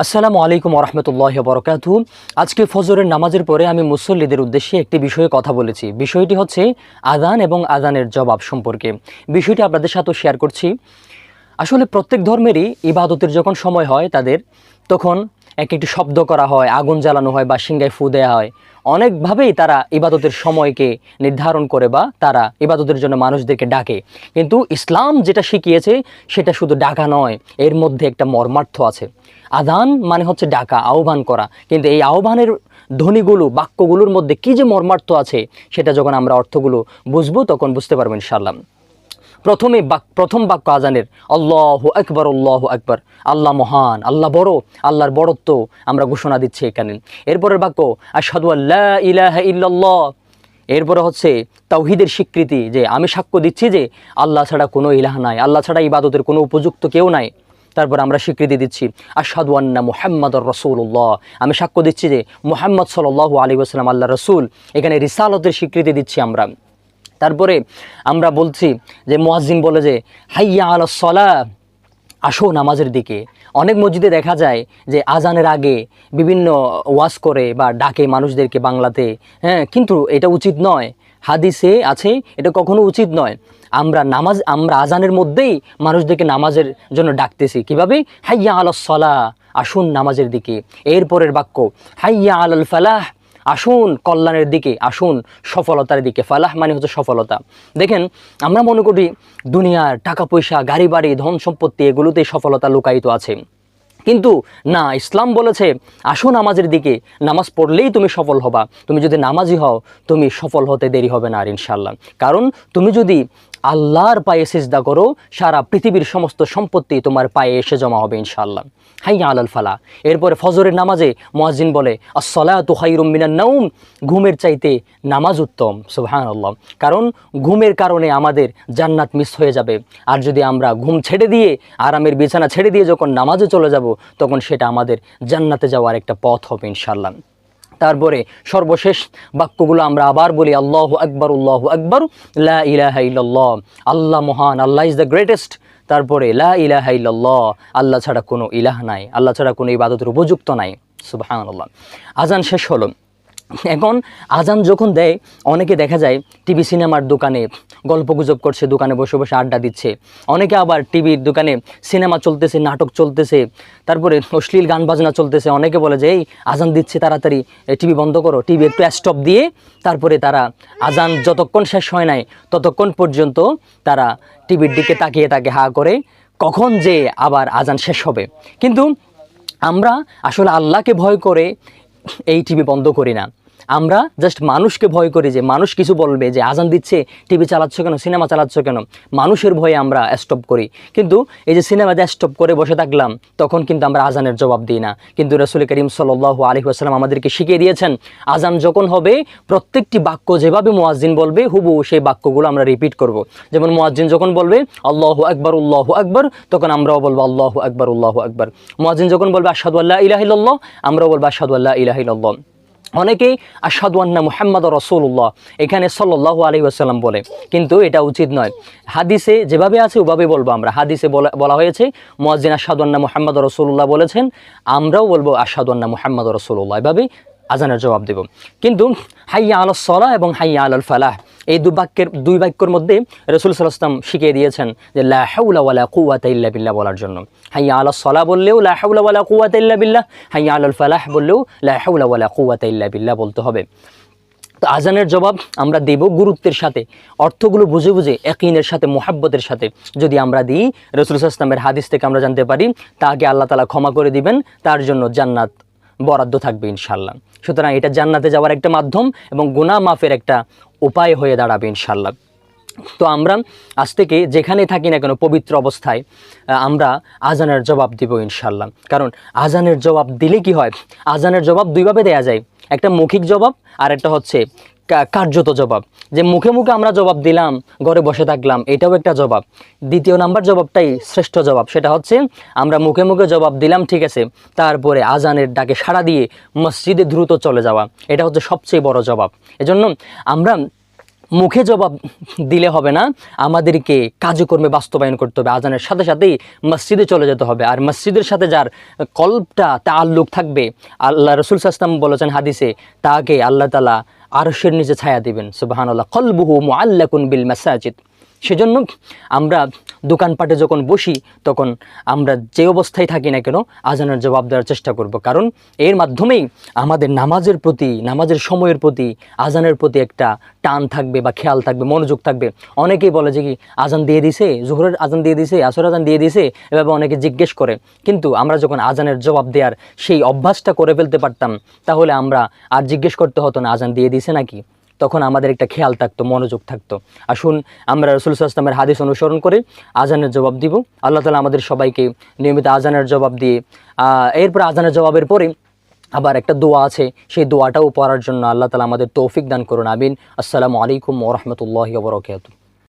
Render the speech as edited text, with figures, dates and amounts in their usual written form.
আসসালামু আলাইকুম ওরহমতুল্লাহি বরকাতুহু। আজকে ফজরের নামাজের পরে আমি মুসল্লিদের উদ্দেশ্যে একটি বিষয়ে কথা বলেছি। বিষয়টি হচ্ছে আযান এবং আযানের জবাব সম্পর্কে। বিষয়টি আপনাদের সাথে শেয়ার করছি। আসলে প্রত্যেক ধর্মেরই ইবাদতের যখন সময় হয় তাদের, তখন একটি শব্দ করা হয়, আগুন জ্বালানো হয় বা সিংহায় ফু দেওয়া হয়। অনেকভাবেই তারা ইবাদতের সময়কে নির্ধারণ করে বা তারা ইবাদতের জন্য মানুষদেরকে ডাকে। কিন্তু ইসলাম যেটা শিখিয়েছে সেটা শুধু ডাকা নয়, এর মধ্যে একটা মর্মার্থ আছে। আযান মানে হচ্ছে ডাকা, আহ্বান করা। কিন্তু এই আহ্বানের ধ্বনিগুলো, বাক্যগুলোর মধ্যে কী যে মর্মার্থ আছে সেটা যখন আমরা অর্থগুলো বুঝবো তখন বুঝতে পারবো ইনশাআল্লাহ। প্রথম বাক্য আযানের আল্লাহু আকবার, আল্লাহু আকবার, আল্লাহ মহান, আল্লাহ বড়, আল্লাহর বড়ত্ব আমরা ঘোষণা দিচ্ছি এখানে। এরপরের বাক্য আশহাদু আল্লা ইলাহা ইল্লাল্লাহ। এরপরে হচ্ছে তাওহীদের স্বীকৃতি, যে আমি সাক্ষ্য দিচ্ছি যে আল্লাহ ছাড়া কোনো ইলাহ নাই, আল্লাহ ছাড়া ইবাদতের কোনো উপযুক্ত কেউ নাই। তারপর আমরা স্বীকৃতি দিচ্ছি আশহাদু আন্না মুহাম্মাদুর রাসূলুল্লাহ, আমি সাক্ষ্য দিচ্ছি যে মুহাম্মদ সাল্লাল্লাহু আলাইহি ওয়াসাল্লাম আল্লাহর রাসূল। এখানে রিসালতের স্বীকৃতি দিচ্ছি আমরা। তারপরে আমরা বলছি যে মুয়াজ্জিন বলে যে হাইয়া আলাস সালাহ, আসো নামাজের দিকে। অনেক মসজিদে দেখা যায় যে আজানের আগে বিভিন্ন ওয়াজ করে বা ডাকে মানুষদেরকে বাংলাতে, কিন্তু এটা উচিত নয়। হাদিসে আছে এটা কখনো উচিত নয়। আমরা আজানের মধ্যেই মানুষদেরকে নামাজের জন্য ডাকতেছি। কিভাবে? হাইয়া আলাস সালাহ, আসুন নামাজের দিকে। এরপরের বাক্য হাইয়া আলাল ফালাহ, আসুন কল্যাণের দিকে, আসুন সফলতার দিকে। ফালাহ মানে হচ্ছে সফলতা। দেখেন, আমরা মনে করি দুনিয়ার টাকা পয়সা, গাড়ি বাড়ি, ধন সম্পত্তি, এগুলোতেই সফলতা লুকায়িত আছে। কিন্তু না, ইসলাম বলেছে আসো নামাজের দিকে, নামাজ পড়লেই তুমি সফল হবা। তুমি যদি নামাজি হও তুমি সফল হতে দেরি হবে না আর ইনশাআল্লাহ। কারণ তুমি যদি আল্লাহর পায়ে সিজদা করো, সারা পৃথিবীর সমস্ত সম্পত্তি তোমার পায়ে এসে জমা হবে ইনশাআল্লাহ। হাইয়া আলাল ফালাহ। এরপরে ফজরের নামাজে মুয়াজ্জিন বলে আসসালাতু খায়রুম মিনান নাওম, ঘুমের চাইতে নামাজ উত্তম। সুবহানাল্লাহ। কারণ ঘুমের কারণে আমাদের জান্নাত মিস হয়ে যাবে। আর যদি আমরা ঘুম ছেড়ে দিয়ে, আরামের বিছানা ছেড়ে দিয়ে যখন নামাজে চলে যাব, তখন সেটা আমাদের জান্নাতে যাওয়ার একটা পথ হবে ইনশাআল্লাহ। তারপরে সর্বশেষ বাক্যগুলো আমরা আবার বলি আল্লাহু আকবার, আল্লাহু আকবার, লা ইলাহা ইল্লাল্লাহ, আল্লাহ মহান, আল্লাহ ইজ দ্য গ্রেটেস্ট। তারপরে লা ইলাহা ইল্লাল্লাহ, আল্লাহ ছাড়া কোনো ইলাহ নাই, আল্লাহ ছাড়া কোনো ইবাদতের উপযুক্ত নাই। সুবহানাল্লাহ। আজান শেষ হলো। এখন আজান যখন দেয়, অনেকে দেখা যায় টিভি সিনেমার দোকানে গল্পগুজব করছে, দোকানে বসে বসে আড্ডা দিচ্ছে। অনেকে আবার টিভির দোকানে সিনেমা চলতেছে, নাটক চলতেছে, তারপরে অশ্লীল গান বাজনা চলতেছে। অনেকে বলে যে এই আজান দিচ্ছে, তাড়াতাড়ি টিভি বন্ধ করো, টিভি একটু স্টপ দিয়ে তারপরে তারা আজান যতক্ষণ শেষ হয় নাই ততক্ষণ পর্যন্ত তারা টিভির দিকে তাকিয়ে থাকে হা করে, কখন যে আবার আজান শেষ হবে। কিন্তু আমরা আসলে আল্লাহকে ভয় করে এই টিভি বন্ধ করি না। আমরা জাস্ট মানুষকে ভয় করি যে মানুষ কিছু বলবে, যে আজান দিচ্ছে টিভি চালাচ্ছ কেন, সিনেমা চালাচ্ছ কেন, মানুষের ভয়ে আমরা স্টপ করি। কিন্তু এই যে সিনেমাতে স্টপ করে বসে থাকলাম, তখন কিন্তু আমরা আজানের জবাব দিই না। কিন্তু রাসূল করিম সাল্লাল্লাহু আলাইহি ওয়াসাল্লাম আমাদেরকে শিখিয়ে দিয়েছেন আজান যখন হবে প্রত্যেকটি বাক্য যেভাবে মুয়াজ্জিন বলবে হুবহু সেই বাক্যগুলো আমরা রিপিট করব। যেমন মুয়াজ্জিন যখন বলবে আল্লাহু আকবার, আল্লাহু আকবার, তখন আমরাও বলবো আল্লাহু আকবার, আল্লাহু আকবার। মুয়াজ্জিন যখন বলবে আশহাদু আল্লা ইলাহা ইল্লাল্লাহ, আমরাও বলবো আশহাদু আল্লা ইলাহা ইল্লাল্লাহ। অনেকেই আশহাদু আন্না মুহাম্মাদুর রাসূলুল্লাহ এখানে সাল্লাল্লাহু আলাইহি ওয়াসাল্লাম বলে, কিন্তু এটা উচিত নয়। হাদিসে যেভাবে আছে ওভাবে বলবো আমরা। হাদিসে বলা হয়েছে মুয়াজ্জিন আশহাদু আন্না মুহাম্মাদুর রাসূলুল্লাহ বলেছেন, আমরাও বলবো আশহাদু আন্না মুহাম্মাদুর রাসূলুল্লাহ, এভাবেই আজানের জবাব দেব। কিন্তু হাইয়া আলাস সালাহ এবং হাইয়া আলাল ফালাহ, এই দুই বাক্যের মধ্যে রাসূল সাল্লাল্লাহু আলাইহি ওয়াসাল্লাম শিখিয়ে দিয়েছেন যে লা হাওলা ওয়ালা কুওয়াতা ইল্লা বিল্লাহ বলার জন্য। হাইয়া আলাস সালাহ বললেও লা হাওলা ওয়ালা কুওয়াতা ইল্লা বিল্লাহ, হাইয়া আলাল ফালাহ বললেও লা হাওলা ওয়ালা কুওয়াতা ইল্লা বিল্লাহ বলতে হবে। তো আজানের জবাব আমরা দেব গুরুত্বের সাথে, অর্থগুলো বুঝে বুঝে, ইয়াকিনের সাথে, মুহাব্বতের সাথে যদি আমরা দিই, রাসূল সাল্লাল্লাহু আলাইহি ওয়াসাল্লামের হাদিস থেকে আমরা জানতে পারি তাকে আল্লাহ তাআলা ক্ষমা করে দিবেন, তার জন্য জান্নাত বরাদ্দ থাকবে ইনশাআল্লাহ। সুতরাং এটা জান্নাতে যাওয়ার একটা মাধ্যম এবং গুনাহ মাফের একটা উপায় হয়ে দাঁড়াবে ইনশাআল্লাহ। তো আমরা আজ থেকে যেখানে থাকি না কেন পবিত্র অবস্থায় আমরা আজানের জবাব দিব ইনশাআল্লাহ। কারণ আজানের জবাব দিলে কি হয়, আজানের জবাব দুইভাবে দেয়া যায়, একটা মৌখিক জবাব আর একটা হচ্ছে কার্যত জবাব। যে মুখে মুখে আমরা জবাব দিলাম, ঘরে বসে থাকলাম, এটাও একটা জবাব। দ্বিতীয় নাম্বার জবাবটাই শ্রেষ্ঠ জবাব, সেটা হচ্ছে আমরা মুখে মুখে জবাব দিলাম ঠিক আছে, তারপরে আজানের ডাকে সাড়া দিয়ে মসজিদে দ্রুত চলে যাওয়া, এটা হচ্ছে সবচেয়ে বড় জবাব। এজন্য আমরা মুখে জবাব দিলে হবে না, আমাদেরকে কাজকর্মে বাস্তবায়ন করতে হবে। আজানের সাথে সাথেই মসজিদে চলে যেতে হবে। আর মসজিদের সাথে যার কলবটা তাআল্লুক থাকবে, আল্লাহ রাসূল সাল্লাল্লাহু আলাইহি ওয়াসাল্লাম বলেছেন হাদিসে, তাকে আল্লাহ তাআলা আরশের নিচে ছায়া দিবেন। সুবহানাল্লাহ, কলবুহু মুআল্লাকুন বিল মাসাজিদ। সেজন্য আমরা দোকানপাটে যখন বসি তখন আমরা যে অবস্থায় থাকি না কেন আজানের জবাব দেওয়ার চেষ্টা করব, কারণ এর মাধ্যমেই আমাদের নামাজের প্রতি, নামাজের সময়ের প্রতি, আজানের প্রতি একটা টান থাকবে বা খেয়াল থাকবে, মনোযোগ থাকবে। অনেকেই বলে যে কি আজান দিয়ে দিছে, জোহরের আজান দিয়ে দিছে, আসর আজান দিয়ে দিছে, এভাবে অনেকে জিজ্ঞেস করে। কিন্তু আমরা যখন আজানের জবাব দেওয়ার সেই অভ্যাসটা করে ফেলতে পারতাম, তাহলে আমরা আর জিজ্ঞেস করতে হতো না আজান দিয়ে দিছে নাকি, তখন আমাদের একটা খেয়াল থাকতো, মনোযোগ থাকতো। আসুন আমরা রাসূল সাল্লাল্লাহু আলাইহি ওয়াসাল্লামের হাদিস অনুসরণ করে আজানের জবাব দিব। আল্লাহ তাআলা আমাদের সবাইকে নিয়মিত আজানের জবাব দিয়ে এরপর আজানের জবাবের পরে আবার একটা দোয়া আছে, সেই দোয়াটাও পড়ার জন্য আল্লাহ তাআলা আমাদের তৌফিক দান করুন, আমিন। আসসালামু আলাইকুম ওয়া রাহমাতুল্লাহি ওয়া বারাকাতুহু।